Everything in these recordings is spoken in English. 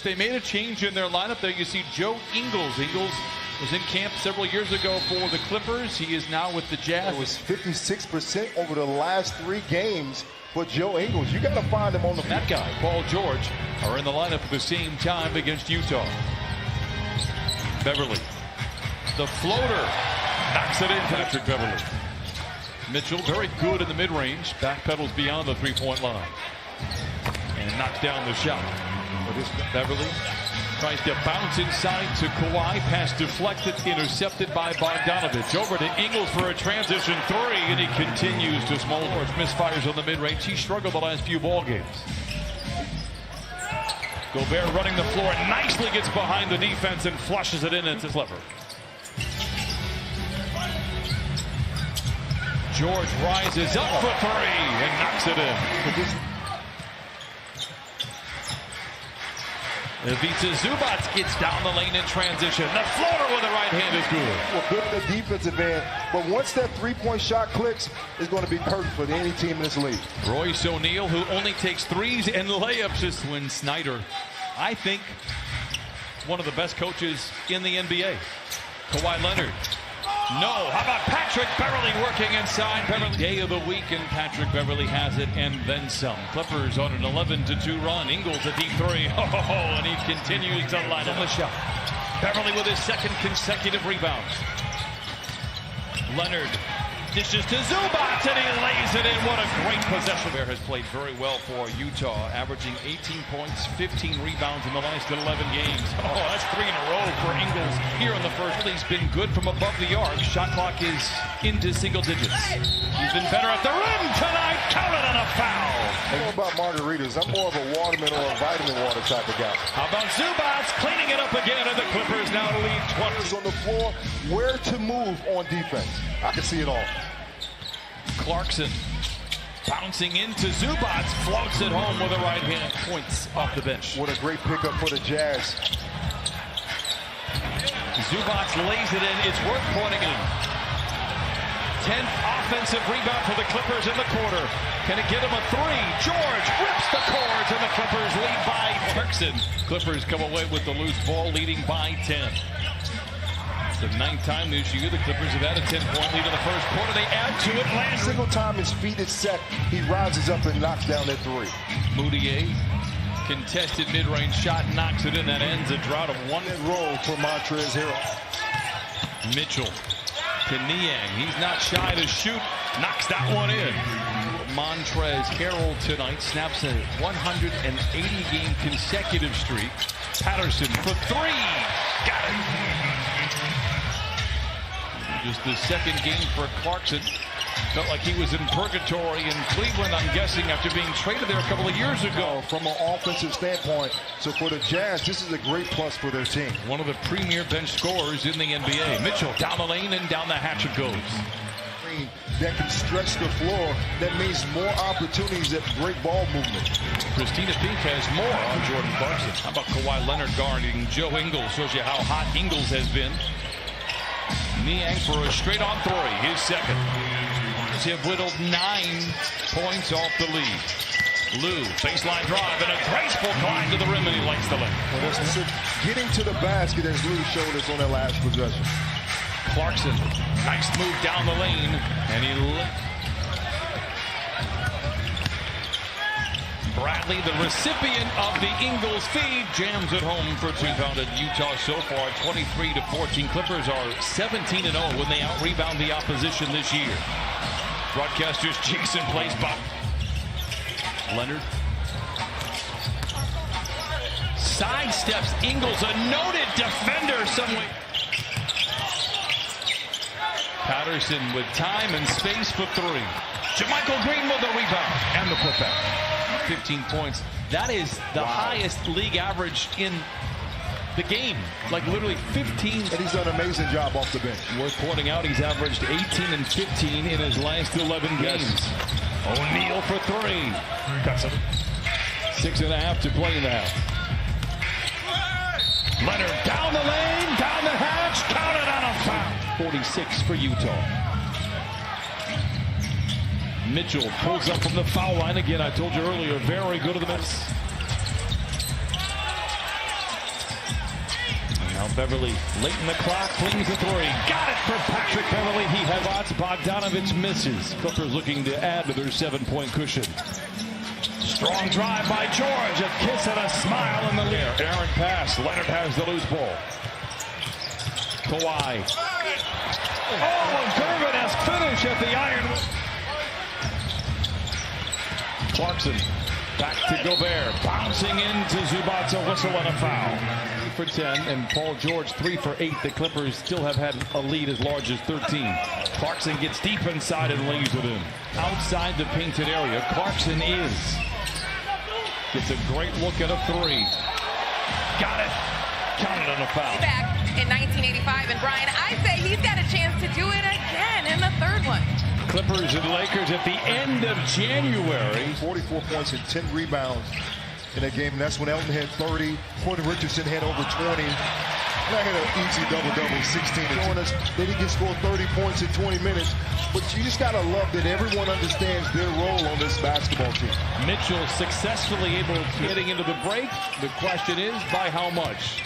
They made a change in their lineup. There you see Joe Ingles. Ingles was in camp several years ago for the Clippers. He is now with the Jazz. It was 56% over the last 3 games for Joe Ingles. You got to find him on the That guy, Paul George, are in the lineup at the same time against Utah. Beverly, the floater, knocks it in. Patrick Beverly. Mitchell, very good in the mid-range. Backpedals beyond the three-point line. And knocks down the shot. Beverly tries to bounce inside to Kawhi. Pass deflected, intercepted by Bogdanovich. Over to Ingles for a transition 3, and he continues to smolder. Misfires on the mid-range. He struggled the last few ball games. Gobert running the floor, nicely gets behind the defense and flushes it in into Clever. George rises up for 3 and knocks it in. Ivica Zubac gets down the lane in transition. The floater with the right hand is good. Well, good at the defensive end, but once that three-point shot clicks, it's going to be perfect for any team in this league. Royce O'Neal, who only takes threes and layups, is Quinn Snyder. I think one of the best coaches in the NBA. Kawhi Leonard. No, how about Patrick Beverly working inside? Beverly. Day of the week, and Patrick Beverly has it, and then some. Clippers on an 11-2 run. Ingles a deep 3. And he continues to light up the shot. Beverly with his 2nd consecutive rebound. Leonard dishes to Zubac, and he lays it in. What a great possession. Bear has played very well for Utah, averaging 18 points, 15 rebounds in the last 11 games. That's 3 in a row for Ingles here in the first. He's been good from above the arc. Shot clock is into single digits. He's been better at the rim tonight. Counted on a foul. I'm more about margaritas. I'm more of a watermelon or a vitamin water type of guy. How about Zubac cleaning it up again, and the Clippers now lead 20. On the floor, where to move on defense. I can see it all. Clarkson bouncing into Zubac, floats it home with a right hand. Points off the bench. What a great pickup for the Jazz. Zubac lays it in. It's worth pointing in. 10th offensive rebound for the Clippers in the quarter. Can it get him a 3? George rips the cords, and the Clippers lead by Clarkson. Clippers come away with the loose ball, leading by 10. The 9th time this year, the Clippers have had a 10-point lead in the first quarter. They add to it. Every single time his feet is set, he rises up and knocks down that 3. Moutier, contested mid-range shot, knocks it in. That ends a drought of 1. Roll for Montrezl Harrell. Mitchell to Niang. He's not shy to shoot. Knocks that one in. Montrezl Harrell tonight snaps a 180-game consecutive streak. Patterson for 3. Got it. Just the 2nd game for Clarkson. Felt like he was in purgatory in Cleveland, I'm guessing, after being traded there a couple of years ago. From an offensive standpoint, so for the Jazz, this is a great plus for their team. One of the premier bench scorers in the NBA. Mitchell down the lane, and down the hatch it goes. That can stretch the floor. That means more opportunities at great ball movement. Christina Pink has more on Jordan Clarkson. How about Kawhi Leonard guarding Joe Ingles? Shows you how hot Ingles has been. Niang for a straight-on 3, his 2nd. They have whittled 9 points off the lead. Lou, baseline drive, and a graceful climb to the rim, and he lights the lane. Well, getting to the basket, as Lou showed us on that last possession. Clarkson, nice move down the lane, and he Bradley, the recipient of the Ingles feed, jams it home for 2. Pounded Utah so far 23-14. Clippers are 17-0 when they out-rebound the opposition this year. Broadcasters Jason plays by Leonard. Sidesteps Ingles, a noted defender some way. Patterson with time and space for 3. JaMychal Green with the rebound and the putback. 15 points. That is the highest league average in the game. Like literally 15. And he's done an amazing job off the bench. Worth pointing out, he's averaged 18 and 15 in his last 11 games. O'Neal for 3. Cuts him. 6.5 to play in the half. Leonard down the lane, down the hatch, counted on a foul. 46 for Utah. Mitchell pulls up from the foul line again. I told you earlier, very good at the miss. Now Beverly, late in the clock, flings the three. Got it for Patrick Beverly. He has odds. Bogdanovich misses. Clippers looking to add to their 7-point cushion. Strong drive by George. A kiss and a smile in the lead. Aaron pass. Leonard has the loose ball. Kawhi. Oh, a Gervin-esque finish at the iron. Clarkson back to Gobert. Bouncing into Zubac, a whistle and a foul. 3 for 10, and Paul George 3 for 8. The Clippers still have had a lead as large as 13. Clarkson gets deep inside and lays it in. Outside the painted area, Clarkson gets a great look at a three. Got it. Counted on a foul. Back in 1985, and Brian, I say he's got a chance to do it again in the third one. Clippers and Lakers at the end of January. 44 points and 10 rebounds in that game. And that's when Elton had 30. Porter Richardson had over 20. And I had an easy double-double, 16. Showing us that he can score 30 points in 20 minutes. But you just got to love that everyone understands their role on this basketball team. Mitchell successfully able to getting into the break. The question is, by how much?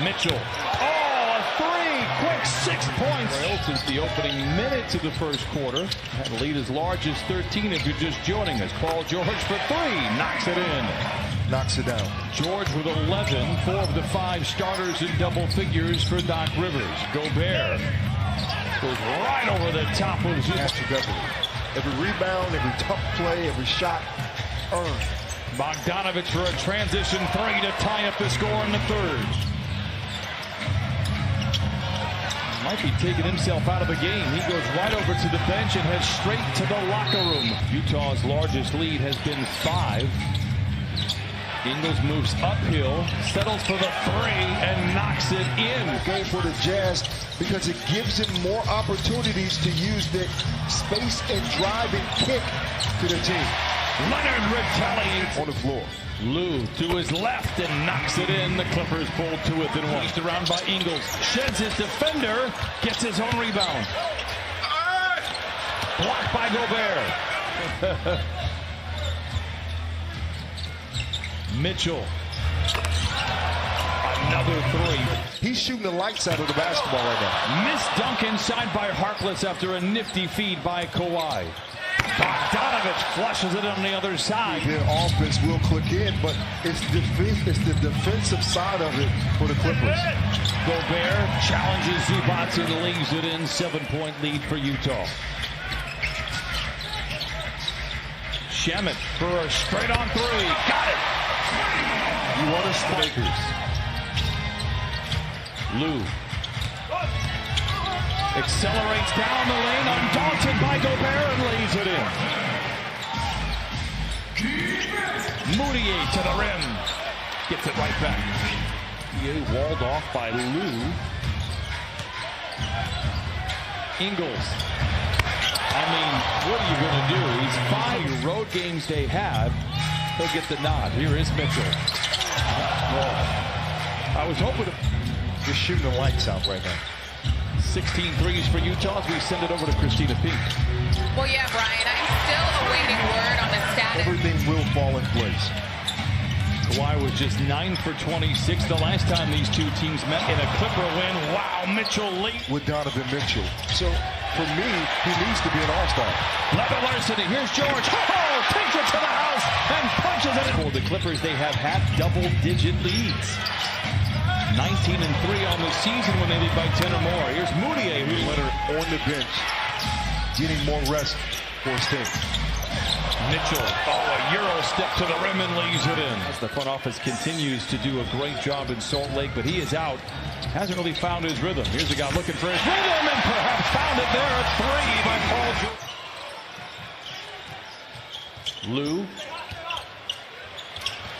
Mitchell. Oh, a three! Quick 6 points. Since the opening minutes of the first quarter. Had a lead as large as 13 if you're just joining us. Paul George for 3. Knocks it in. Knocks it down. George with 11. 4 of the 5 starters in double figures for Doc Rivers. Gobert goes right over the top of Zubac. Every rebound, every tough play, every shot earned. Bogdanovich for a transition 3 to tie up the score in the third. Might be taking himself out of the game. He goes right over to the bench and heads straight to the locker room. Utah's largest lead has been 5. Ingles moves uphill, settles for the 3, and knocks it in. Go for the Jazz because it gives him more opportunities to use that space and drive and kick to the team. Leonard retaliates on the floor. Lou to his left and knocks it in. The Clippers pulled to within 1. He's around by Ingles. Sheds his defender. Gets his own rebound. Blocked by Gobert. Mitchell. Another 3. He's shooting the lights out of the basketball right now. Missed dunk inside by Harkless after a nifty feed by Kawhi. Bogdanovich flushes it on the other side. Their offense will click in, but it's the defensive side of it for the Clippers. Gobert challenges Zubac and leaves it in. 7-point lead for Utah. Shamet for a straight-on 3. Got it! You want to strikers. Lou accelerates down the lane, undaunted by Gobert, and lays it in. Moutier to the rim. Gets it right back. Moutier walled off by Lou. Ingles. I mean, what are you going to do? He's 5 road games they have. He'll get the nod. Here is Mitchell. I was hoping to... Just shooting the lights out right now. 16 threes for Utah as we send it over to Christina Pink. Well, yeah, Brian, I'm still awaiting word on the status. Everything will fall in place. Kawhi was just 9 for 26 the last time these two teams met in a Clipper win. Wow, Mitchell late. With Donovan Mitchell. So, for me, he needs to be an all-star. Level Larceny, here's George. Oh, takes it to the house and punches it. For the Clippers, they have had double-digit leads. 19 and 3 on the season when they lead by 10 or more. Here's Moutier, who let her on the bench, getting more rest for his team. Mitchell, a Euro step to the rim and leaves it in. As the front office continues to do a great job in Salt Lake, but he is out. Hasn't really found his rhythm. Here's a guy looking for his rhythm and perhaps found it there. A 3 by Paul George. Lou,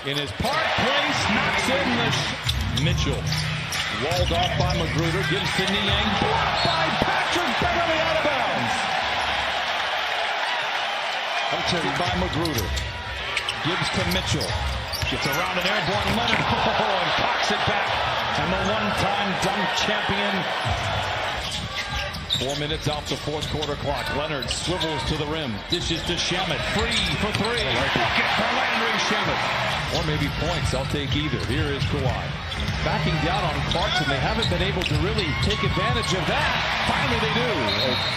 in his park place, knocks in the Mitchell. Walled off by Magruder, gives to Niang, blocked by Patrick Beverly out of bounds. By Magruder. Gives to Mitchell. Gets around an airborne Leonard. And cocks it back. And the one-time dunk champion 4 minutes off the fourth quarter clock. Leonard swivels to the rim. Dishes to Shamet. Free for three. Bucket for Landry Shamet. Or maybe points. I'll take either. Here is Kawhi. Backing down on Clarkson. They haven't been able to really take advantage of that. Finally they do.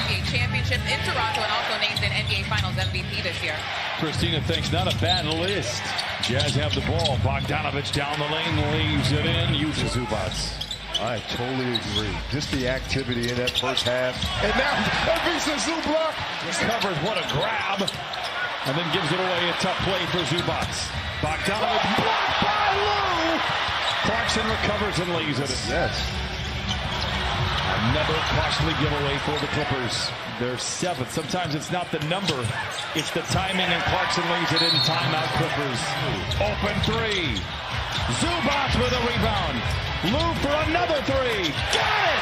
NBA championship in Toronto and also named an NBA Finals MVP this year. Christina thinks not a bad list. Jazz have the ball. Bogdanovich down the lane. Leaves it in. Uses Zubac. I totally agree. Just the activity in that first half. And now, Evisa Zubac Recovers, what a grab. And then gives it away. A tough play for Zubac. Bogdanovich blocked by Lou. Clarkson recovers and lays it. Yes. Another costly giveaway for the Clippers. They're seventh. Sometimes it's not the number, it's the timing, and Clarkson lays it in. Timeout Clippers. Open three. Zubac with a rebound. Lou for another three. Got it!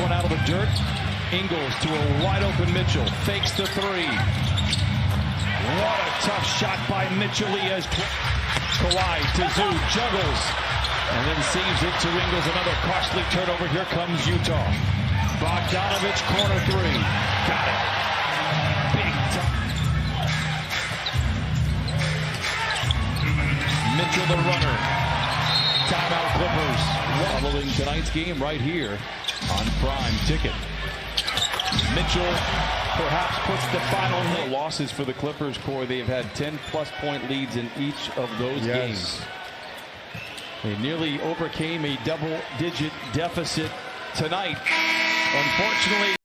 One out of the dirt. Ingles to a wide open Mitchell. Fakes the three. What a tough shot by Mitchell. He has Kawhi to Zoo. Juggles. And then saves it to Ingles. Another costly turnover. Here comes Utah. Bogdanovich corner three. Got it. Big time. Mitchell the runner. Timeout Clippers. Following tonight's game right here on Prime Ticket. Mitchell perhaps puts the final losses for the Clippers, Corey. They've had 10-plus point leads in each of those games. They nearly overcame a double-digit deficit tonight. Unfortunately,